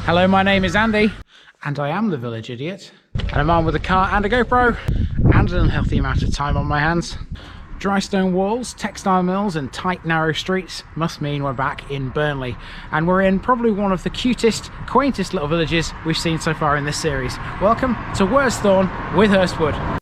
Hello, my name is Andy, and I am the village idiot. And I'm armed with a car and a GoPro, and an unhealthy amount of time on my hands. Dry stone walls, textile mills and tight narrow streets must mean we're back in Burnley, and we're in probably one of the cutest, quaintest little villages we've seen so far in this series. Welcome to Worsthorne with Hurstwood.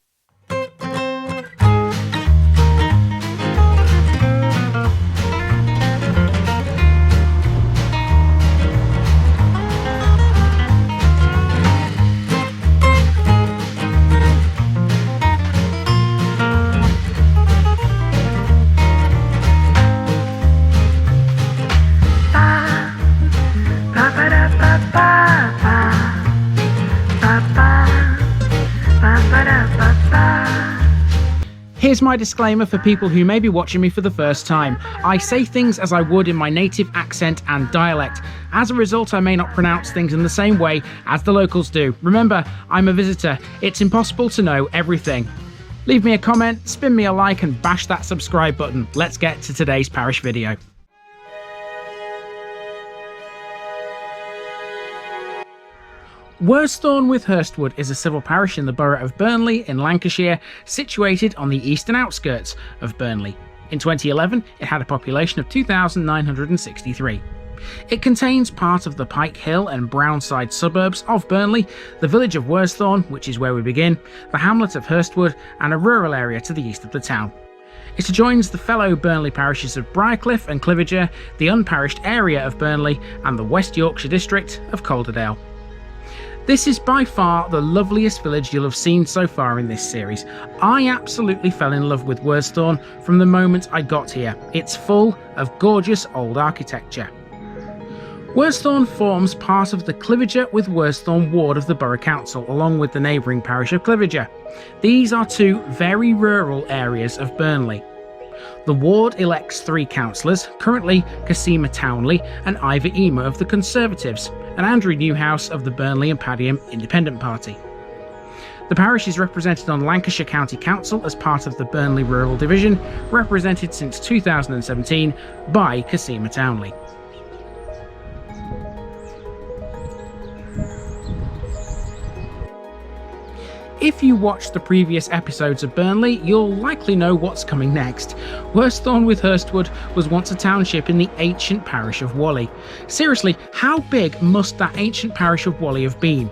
Here's my disclaimer for people who may be watching me for the first time. I say things as I would in my native accent and dialect. As a result, I may not pronounce things in the same way as the locals do. Remember, I'm a visitor. It's impossible to know everything. Leave me a comment, spin me a like and bash that subscribe button. Let's get to today's parish video. Worsthorne with Hurstwood is a civil parish in the borough of Burnley in Lancashire, situated on the eastern outskirts of Burnley. In 2011, it had a population of 2,963. It contains part of the Pike Hill and Brownside suburbs of Burnley, the village of Worsthorne, which is where we begin, the hamlet of Hurstwood, and a rural area to the east of the town. It adjoins the fellow Burnley parishes of Briercliffe and Clitheroe, the unparished area of Burnley, and the West Yorkshire district of Calderdale. This is by far the loveliest village you'll have seen so far in this series. I absolutely fell in love with Worsthorne from the moment I got here. It's full of gorgeous old architecture. Worsthorne forms part of the Clitheroe with Worsthorne ward of the Borough Council, along with the neighbouring parish of Clitheroe. These are two very rural areas of Burnley. The ward elects 3 councillors, currently Cassima Townley and Ivor Ema of the Conservatives, and Andrew Newhouse of the Burnley and Padiham Independent Party. The parish is represented on Lancashire County Council as part of the Burnley Rural Division, represented since 2017 by Cassima Townley. If you watched the previous episodes of Burnley, you'll likely know what's coming next. Worsthorne with Hurstwood was once a township in the ancient parish of Whalley. Seriously, how big must that ancient parish of Whalley have been?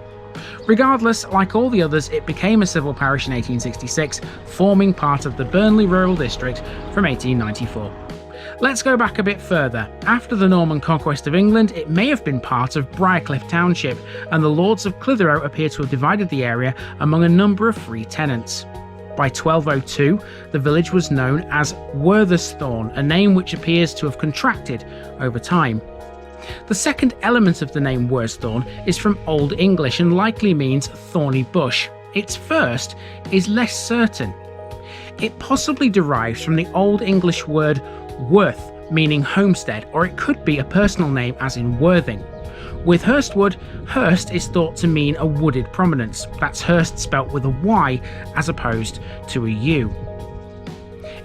Regardless, like all the others, it became a civil parish in 1866, forming part of the Burnley Rural District from 1894. Let's go back a bit further. After the Norman conquest of England, it may have been part of Briercliffe Township, and the lords of Clitheroe appear to have divided the area among a number of free tenants. By 1202, the village was known as Worthesthorn, a name which appears to have contracted over time. The second element of the name Worsthorne is from Old English and likely means thorny bush. Its first is less certain. It possibly derives from the Old English word worþ, meaning homestead, or it could be a personal name as in Worthing. With Hurstwood, hyrst is thought to mean a wooded prominence. That's hyrst spelt with a Y as opposed to a U.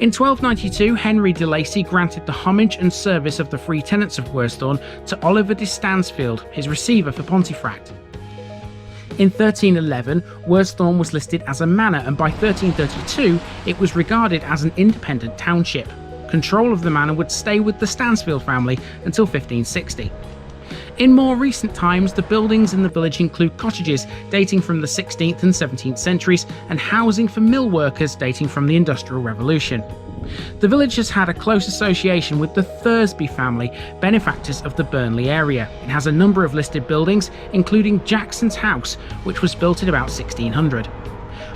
In 1292, Henry de Lacy granted the homage and service of the free tenants of Worsthorne to Oliver de Stansfield, his receiver for Pontefract. In 1311, Worsthorne was listed as a manor, and by 1332 it was regarded as an independent township. Control of the manor would stay with the Stansfield family until 1560. In more recent times, the buildings in the village include cottages dating from the 16th and 17th centuries and housing for mill workers dating from the Industrial Revolution. The village has had a close association with the Thursby family, benefactors of the Burnley area. It has a number of listed buildings, including Jackson's House, which was built in about 1600.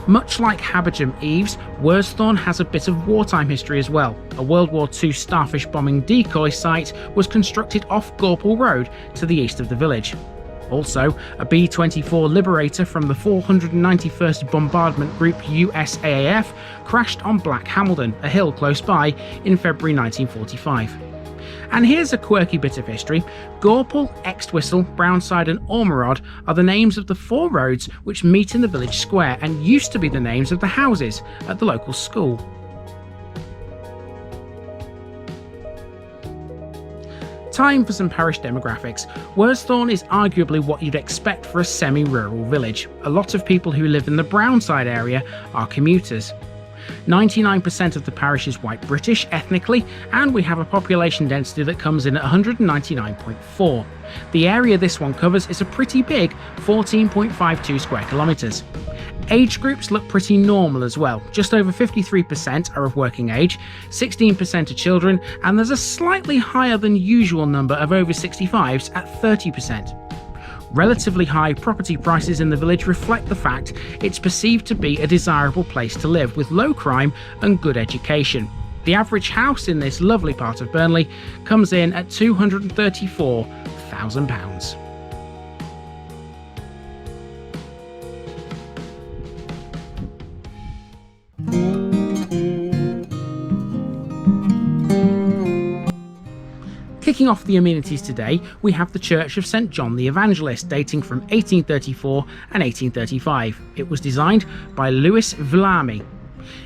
Much like Habersham Eaves, Worsthorne has a bit of wartime history as well. A World War II starfish bombing decoy site was constructed off Gorple Road to the east of the village. Also, a B-24 Liberator from the 491st Bombardment Group USAAF crashed on Black Hamilton, a hill close by, in February 1945. And here's a quirky bit of history. Gorple, Extwistle, Brownside and Ormerod are the names of the 4 roads which meet in the village square and used to be the names of the houses at the local school. Time for some parish demographics. Worthesthorn is arguably what you'd expect for a semi-rural village. A lot of people who live in the Brownside area are commuters. 99% of the parish is white British ethnically, and we have a population density that comes in at 199.4. The area this one covers is a pretty big 14.52 square kilometres. Age groups look pretty normal as well. Just over 53% are of working age, 16% are children, and there's a slightly higher than usual number of over 65s at 30%. Relatively high property prices in the village reflect the fact it's perceived to be a desirable place to live with low crime and good education. The average house in this lovely part of Burnley comes in at £234,000. Kicking off the amenities today, we have the Church of St John the Evangelist, dating from 1834 and 1835. It was designed by Louis Villamy.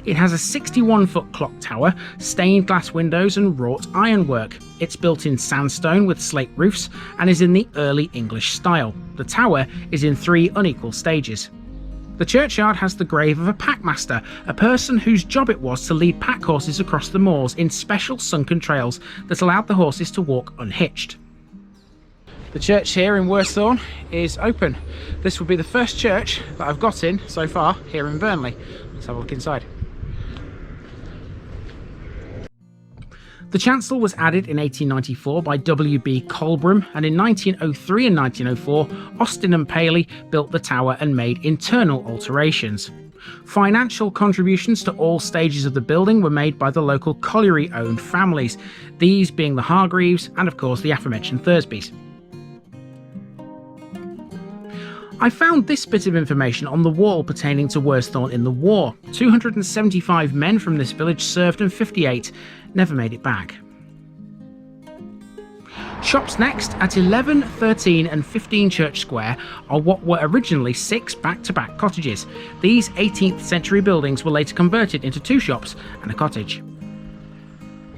It has a 61-foot clock tower, stained glass windows and wrought ironwork. It's built in sandstone with slate roofs and is in the early English style. The tower is in 3 unequal stages. The churchyard has the grave of a packmaster, a person whose job it was to lead pack horses across the moors in special sunken trails that allowed the horses to walk unhitched. The church here in Worthesthorn is open. This will be the first church that I've got in so far here in Burnley. Let's have a look inside. The chancel was added in 1894 by W.B. Colbram, and in 1903 and 1904, Austin and Paley built the tower and made internal alterations. Financial contributions to all stages of the building were made by the local colliery-owned families, these being the Hargreaves and of course the aforementioned Thursbys. I found this bit of information on the wall pertaining to Worthesthorn in the war. 275 men from this village served and 58 never made it back. Shops next at 11, 13 and 15 Church Square are what were originally 6 back-to-back cottages. These 18th century buildings were later converted into 2 shops and a cottage.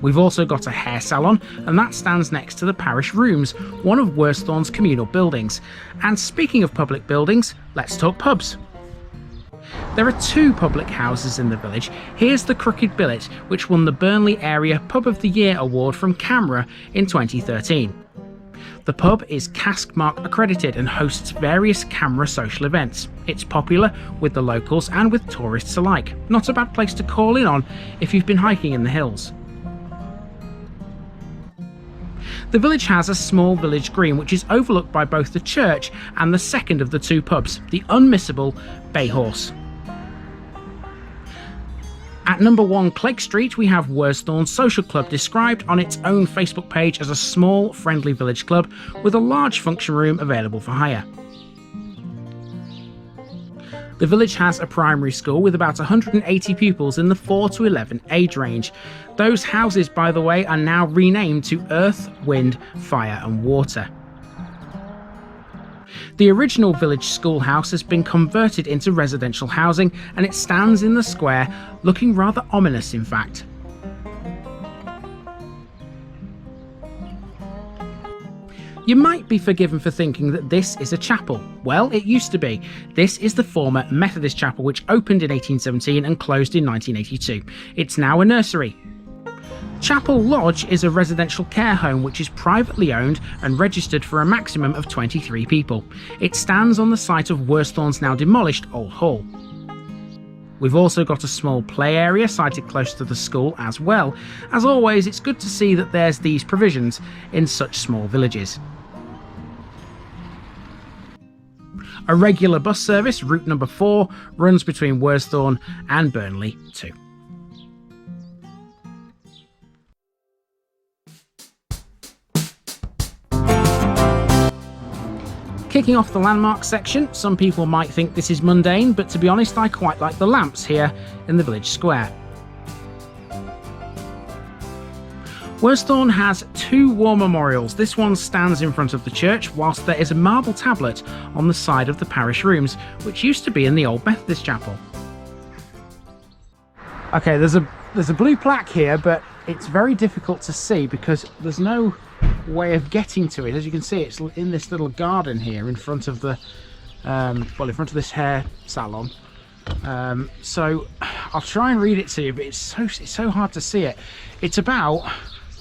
We've also got a hair salon, and that stands next to the parish rooms, one of Worthesthorn's communal buildings. And speaking of public buildings, let's talk pubs. There are 2 public houses in the village. Here's the Crooked Billet, which won the Burnley Area Pub of the Year award from CAMRA in 2013. The pub is cask mark accredited and hosts various CAMRA social events. It's popular with the locals and with tourists alike. Not a bad place to call in on if you've been hiking in the hills. The village has a small village green which is overlooked by both the church and the second of the 2 pubs, the unmissable Bay Horse. At number 1 Clegg Street we have Worthesthorn Social Club, described on its own Facebook page as a small, friendly village club with a large function room available for hire. The village has a primary school with about 180 pupils in the 4 to 11 age range. Those houses, by the way, are now renamed to Earth, Wind, Fire and Water. The original village schoolhouse has been converted into residential housing, and it stands in the square, looking rather ominous in fact. You might be forgiven for thinking that this is a chapel. Well, it used to be. This is the former Methodist chapel which opened in 1817 and closed in 1982. It's now a nursery. Chapel Lodge is a residential care home which is privately owned and registered for a maximum of 23 people. It stands on the site of Worthesthorn's now demolished Old Hall. We've also got a small play area sited close to the school as well. As always, it's good to see that there's these provisions in such small villages. A regular bus service, route number 4, runs between Worthesthorn and Burnley too. Kicking off the landmarks section, some people might think this is mundane, but to be honest I quite like the lamps here in the village square. Worthesthorn has 2 war memorials. This one stands in front of the church, whilst there is a marble tablet on the side of the parish rooms, which used to be in the old Methodist chapel. Okay, there's a blue plaque here, but it's very difficult to see because there's no way of getting to it. As you can see, it's in this little garden here in front of the well, in front of this hair salon. So I'll try and read it to you, but it's so hard to see it. It's about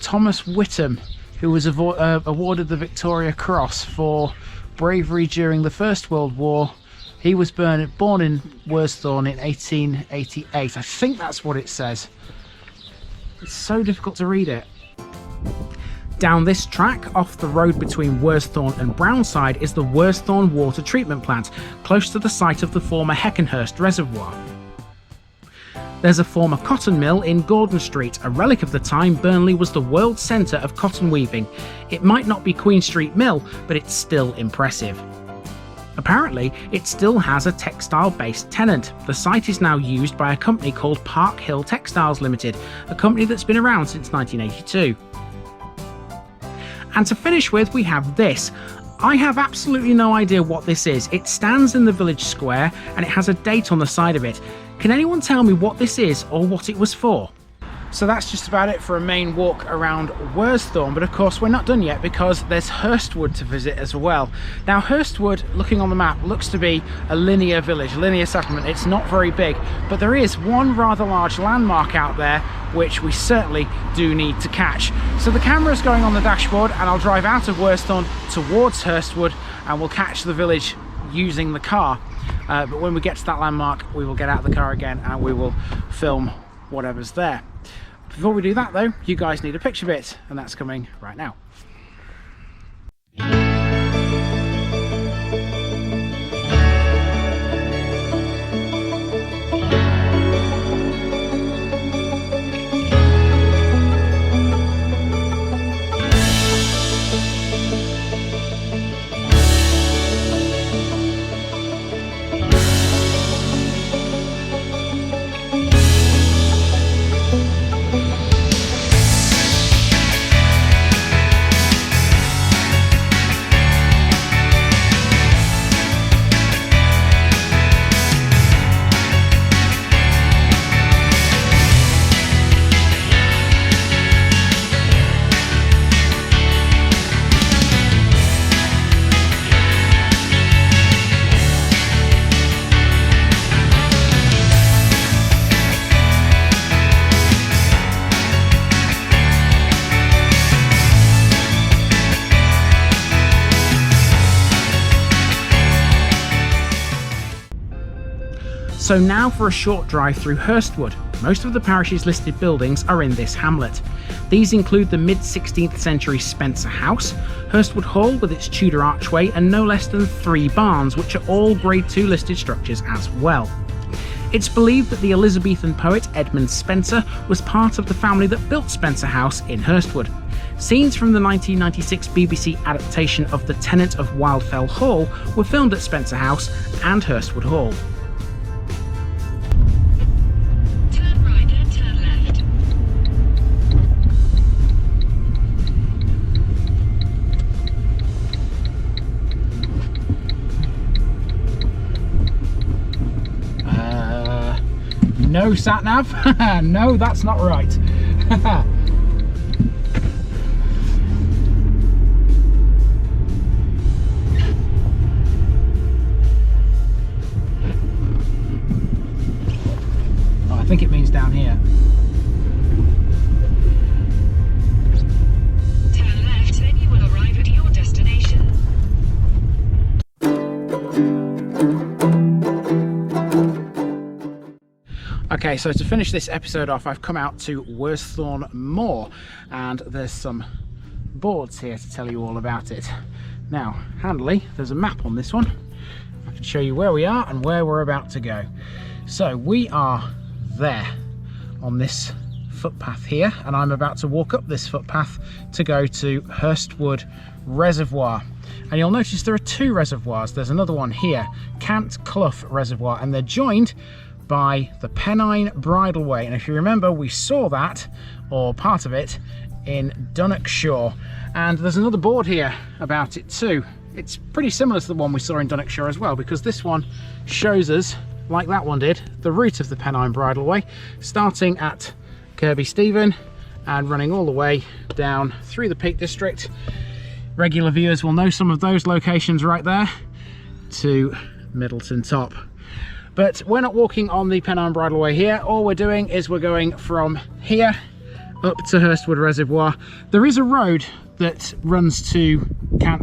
Thomas Whittam, who was awarded the Victoria Cross for bravery during the First World War. He was born in Worthesthorn in 1888. I think that's what it says. It's so difficult to read it. Down this track, off the road between Worthesthorn and Brownside, is the Worthesthorn water treatment plant, close to the site of the former Hurst Reservoir. There's a former cotton mill in Gordon Street, a relic of the time Burnley was the world centre of cotton weaving. It might not be Queen Street Mill, but it's still impressive. Apparently, it still has a textile-based tenant. The site is now used by a company called Park Hill Textiles Limited, a company that's been around since 1982. And to finish with, we have this. I have absolutely no idea what this is. It stands in the village square and it has a date on the side of it. Can anyone tell me what this is or what it was for? So that's just about it for a main walk around Worthesthorn, but of course we're not done yet because there's Hurstwood to visit as well. Now Hurstwood, looking on the map, looks to be a linear village, linear settlement. It's not very big, but there is one rather large landmark out there which we certainly do need to catch. So the camera's going on the dashboard and I'll drive out of Worthesthorn towards Hurstwood and we'll catch the village using the car. But when we get to that landmark, we will get out of the car again and we will film whatever's there. Before we do that though, you guys need a picture bit, and that's coming right now. So now for a short drive through Hurstwood. Most of the parish's listed buildings are in this hamlet. These include the mid-16th century Spencer House, Hurstwood Hall with its Tudor archway, and no less than 3 barns, which are all Grade 2 listed structures as well. It's believed that the Elizabethan poet Edmund Spenser was part of the family that built Spencer House in Hurstwood. Scenes from the 1996 BBC adaptation of The Tenant of Wildfell Hall were filmed at Spencer House and Hurstwood Hall. No sat-nav? No, that's not right. Oh, I think it means down here. Turn left, then you will arrive at your destination. Okay, so to finish this episode off, I've come out to Worthesthorn Moor, and there's some boards here to tell you all about it. Now, handily, there's a map on this one. I can show you where we are and where we're about to go. So we are there on this footpath here, and I'm about to walk up this footpath to go to Hurstwood Reservoir. And you'll notice there are 2 reservoirs. There's another one here, Cant Clough Reservoir, and they're joined by the Pennine Bridleway. And if you remember, we saw that, or part of it, in Dunnockshire. And there's another board here about it too. It's pretty similar to the one we saw in Dunnockshire as well, because this one shows us, like that one did, the route of the Pennine Bridleway, starting at Kirby Stephen and running all the way down through the Peak District. Regular viewers will know some of those locations right there, to Middleton Top. But we're not walking on the Pennine Bridleway here. All we're doing is we're going from here up to Hurstwood Reservoir. There is a road that runs to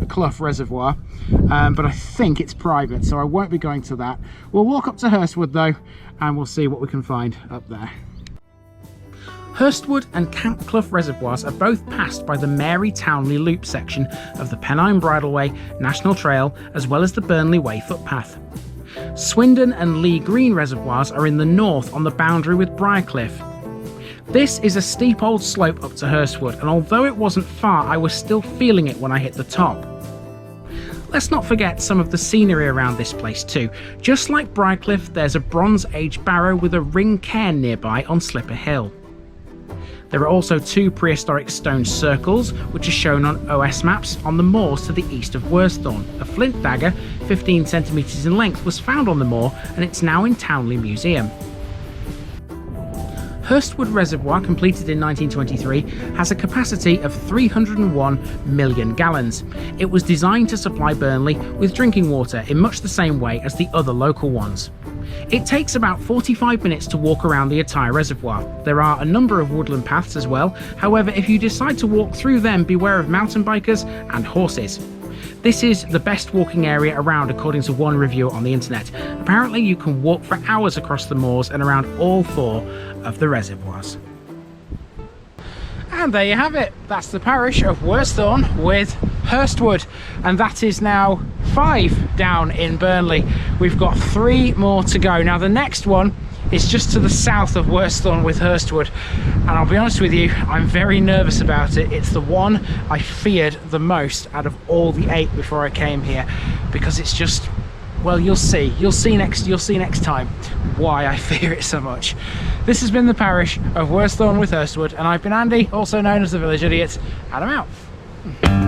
Clough Reservoir, but I think it's private, so I won't be going to that. We'll walk up to Hurstwood though, and we'll see what we can find up there. Hurstwood and Clough Reservoirs are both passed by the Mary Townley Loop section of the Pennine Bridleway National Trail, as well as the Burnley Way footpath. Swindon and Lee Green Reservoirs are in the north on the boundary with Briercliffe. This is a steep old slope up to Hurstwood, and although it wasn't far, I was still feeling it when I hit the top. Let's not forget some of the scenery around this place too. Just like Briercliffe, there's a Bronze Age barrow with a ring cairn nearby on Slipper Hill. There are also two prehistoric stone circles, which are shown on OS maps on the moors to the east of Worthesthorn. A flint dagger, 15 centimetres in length, was found on the moor, and it's now in Townley Museum. Hurstwood Reservoir, completed in 1923, has a capacity of 301 million gallons. It was designed to supply Burnley with drinking water in much the same way as the other local ones. It takes about 45 minutes to walk around the entire reservoir. There are a number of woodland paths as well, however if you decide to walk through them, beware of mountain bikers and horses. This is the best walking area around according to one reviewer on the internet. Apparently you can walk for hours across the moors and around all four of the reservoirs. And there you have it. That's the parish of Worthesthorn with Hurstwood, and that is now 5 down in Burnley. We've got 3 more to go. Now the next one is just to the south of Worthesthorn with Hurstwood, and I'll be honest with you, I'm very nervous about it. It's the one I feared the most out of all the 8 before I came here, because it's just, well, you'll see next time why I fear it so much. This has been the parish of Worthesthorn with Hurstwood, and I've been Andy, also known as the Village Idiot, and I'm out.